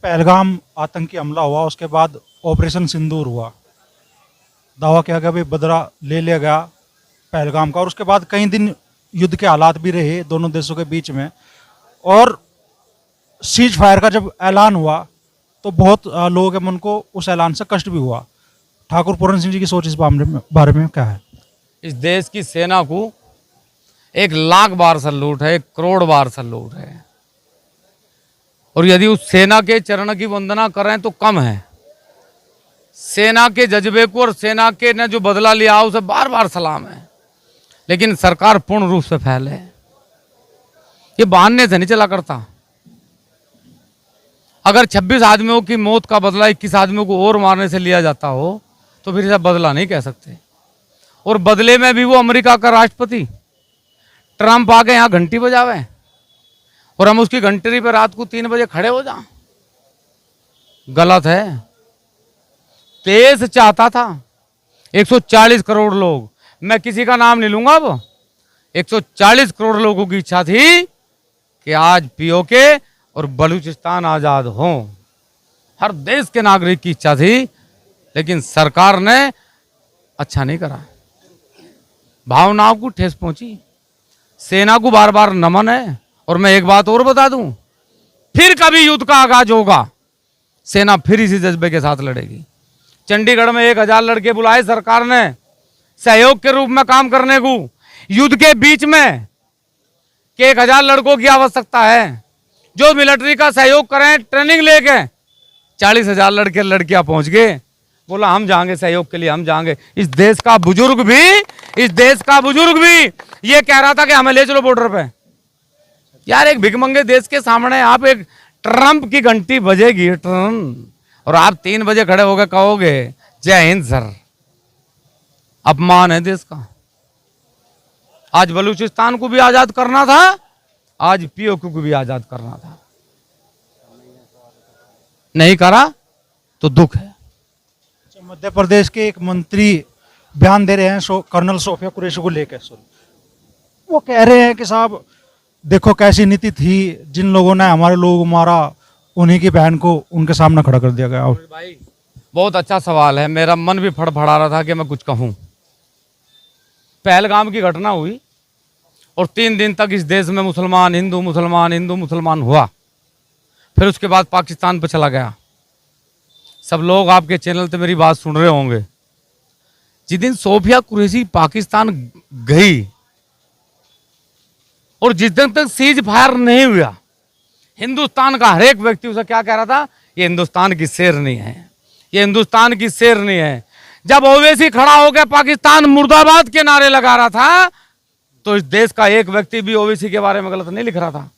पहलगाम आतंकी हमला हुआ, उसके बाद ऑपरेशन सिंदूर हुआ, दावा किया गया भाई बदला ले लिया गया पहलगाम का, और उसके बाद कई दिन युद्ध के हालात भी रहे दोनों देशों के बीच में। और सीज फायर का जब ऐलान हुआ तो बहुत लोगों के मन को उस ऐलान से कष्ट भी हुआ। ठाकुर पूरन सिंह जी की सोच इस बारे में क्या है? इस देश की सेना को 1,00,000 बार सैल्यूट है, 1 करोड़ बार सैल्यूट है। और यदि उस सेना के चरण की वंदना करें तो कम है। सेना के जज्बे को और सेना के ने जो बदला लिया उसे बार बार सलाम है। लेकिन सरकार पूर्ण रूप से फैल है, ये बहाने से नहीं चला करता। अगर 26 आदमियों की मौत का बदला 21 आदमियों को और मारने से लिया जाता हो तो फिर इसे बदला नहीं कह सकते। और बदले में भी वो अमेरिका का राष्ट्रपति ट्रंप आके यहाँ घंटी बजावे और हम उसकी घंटी पे रात को 3 बजे खड़े हो जाएं, गलत है। देश चाहता था 140 करोड़ लोग, मैं किसी का नाम नहीं लूंगा, अब 140 करोड़ लोगों की इच्छा थी कि आज पीओके और बलूचिस्तान आजाद हो। हर देश के नागरिक की इच्छा थी, लेकिन सरकार ने अच्छा नहीं करा। भावनाओं को ठेस पहुंची। सेना को बार बार नमन है। और मैं एक बात और बता दूं, फिर कभी युद्ध का आगाज होगा, सेना फिर इसी जज्बे के साथ लड़ेगी। चंडीगढ़ में 1000 लड़के बुलाए सरकार ने सहयोग के रूप में काम करने को, युद्ध के बीच में कि 1000 लड़कों की आवश्यकता है जो मिलिट्री का सहयोग करें, ट्रेनिंग लेके 40,000 लड़के लड़कियां पहुंच गए। बोला हम जाएंगे सहयोग के लिए, हम जाएंगे। इस देश का बुजुर्ग भी ये कह रहा था कि हमें ले चलो बॉर्डर पे। यार, एक भिखमंगे देश के सामने आप एक ट्रंप की घंटी बजेगी और आप 3 बजे खड़े होकर कहोगे जय हिंद सर, अपमान है देश का। आज बलूचिस्तान को भी आजाद करना था, आज पीओके को भी आजाद करना था, नहीं करा तो दुख है। मध्य प्रदेश के एक मंत्री बयान दे रहे हैं कर्नल सोफिया कुरैशी को लेकर। वो कह रहे हैं कि साहब देखो कैसी नीति थी, जिन लोगों ने हमारे लोगों को मारा उन्हीं की बहन को उनके सामने खड़ा कर दिया गया। भाई बहुत अच्छा सवाल है, मेरा मन भी फड़फड़ा रहा था कि मैं कुछ कहूं। पहलगाम की घटना हुई और 3 दिन तक इस देश में मुसलमान हिंदू हुआ। फिर उसके बाद पाकिस्तान पर चला गया। सब लोग आपके चैनल पे मेरी बात सुन रहे होंगे। जिस दिन सोफिया कुरैशी पाकिस्तान गई और जिस दिन तक सीज फायर नहीं हुआ, हिंदुस्तान का हर एक व्यक्ति उसे क्या कह रहा था, ये हिंदुस्तान की शेरनी है, ये हिंदुस्तान की शेरनी है। जब ओवैसी खड़ा होकर पाकिस्तान मुर्दाबाद के नारे लगा रहा था तो इस देश का एक व्यक्ति भी ओवैसी के बारे में गलत नहीं लिख रहा था।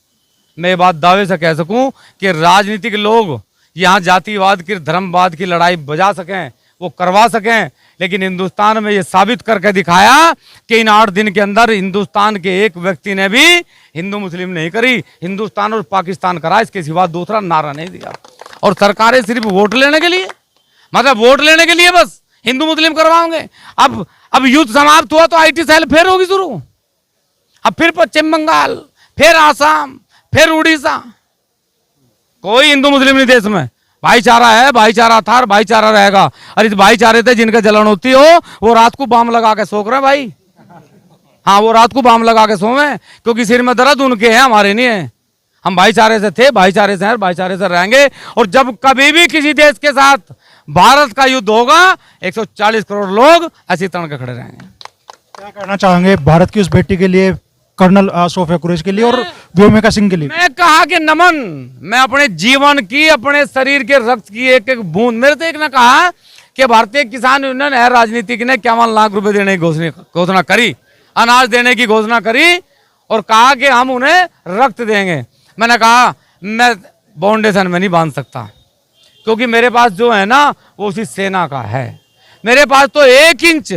मैं ये बात दावे से कह सकूं कि राजनीतिक लोग यहाँ जातिवाद की, धर्मवाद की लड़ाई बजा सकें, वो करवा सकें, लेकिन हिंदुस्तान में ये साबित करके दिखाया कि इन 8 दिन के अंदर हिंदुस्तान के एक व्यक्ति ने भी हिंदू मुस्लिम नहीं करी, हिंदुस्तान और पाकिस्तान करा, इसके सिवा दूसरा नारा नहीं दिया। और सरकारें सिर्फ वोट लेने के लिए, मतलब वोट लेने के लिए बस हिंदू मुस्लिम करवाओगे। अब युद्ध समाप्त हुआ तो आईटी सेल फिर होगी शुरू, अब फिर पश्चिम बंगाल, फिर आसाम, फिर उड़ीसा। कोई हिंदू मुस्लिम नहीं देश में, भाईचारा है, भाईचारा था और भाईचारा रहेगा। और इस भाईचारे से जिनका जलन होती हो वो रात को बाम लगा के सो रहे भाई। हाँ, वो रात को बाम लगा के सोवे, क्योंकि सिर में दर्द उनके हैं, हमारे नहीं है। हम भाईचारे से थे, भाईचारे से हैं, भाईचारे से रहेंगे। और जब कभी भी किसी देश के साथ भारत का युद्ध होगा 140 करोड़ लोग ऐसी तन के खड़े रहेंगे। क्या कहना चाहेंगे भारत की उस बेटी के लिए, कर्नल सोफिया कुरैशी के लिए और व्योमिका सिंह के लिए? मैं कहा कि नमन, मैं अपने जीवन की, अपने शरीर के रक्त की एक एक बूंद, मेरे तो एक ने कहा कि भारतीय किसान यूनियन है राजनीतिक ने 51 लाख रुपए देने की घोषणा करी, अनाज देने की घोषणा करी और कहा कि हम उन्हें रक्त देंगे। मैंने कहा मैं फाउंडेशन में नहीं बांध सकता, क्योंकि मेरे पास जो है ना वो उसी सेना का है। मेरे पास तो 1 इंच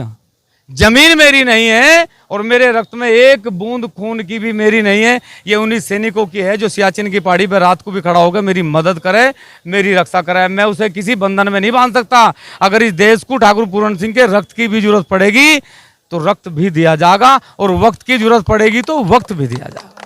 जमीन मेरी नहीं है और मेरे रक्त में 1 बूंद खून की भी मेरी नहीं है। ये उन्हीं सैनिकों की है जो सियाचिन की पहाड़ी पर रात को भी खड़ा होकर मेरी मदद करे, मेरी रक्षा करे। मैं उसे किसी बंधन में नहीं बांध सकता। अगर इस देश को ठाकुर पूरन सिंह के रक्त की भी जरूरत पड़ेगी तो रक्त भी दिया जाएगा, और वक्त की जरूरत पड़ेगी तो वक्त भी दिया जाएगा।